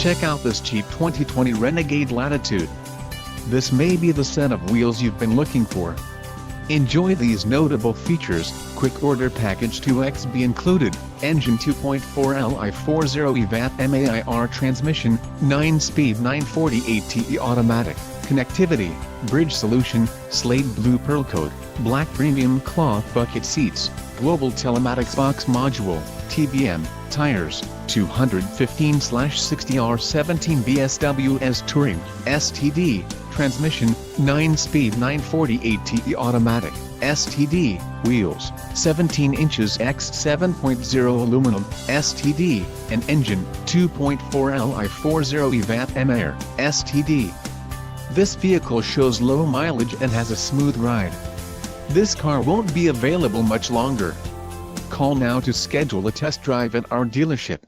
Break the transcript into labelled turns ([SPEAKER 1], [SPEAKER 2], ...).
[SPEAKER 1] Check out this cheap 2020 Renegade Latitude. This may be the set of wheels you've been looking for. Enjoy these notable features: quick order package 2XB included, engine 2.4 Li 40 VAT MAIR transmission, 9-speed 940 ATE automatic, connectivity, bridge solution, slate blue pearl coat, black premium cloth bucket seats, global telematics box module, TBM, tires, 215/60R17 BSWS Touring, STD, transmission, 9-speed 940 ATE automatic, STD, wheels, 17 inches x 7.0 aluminum, STD, and engine, 2.4 Li 40 VAT MAIR, STD. This vehicle shows low mileage and has a smooth ride. This car won't be available much longer. Call now to schedule a test drive at our dealership.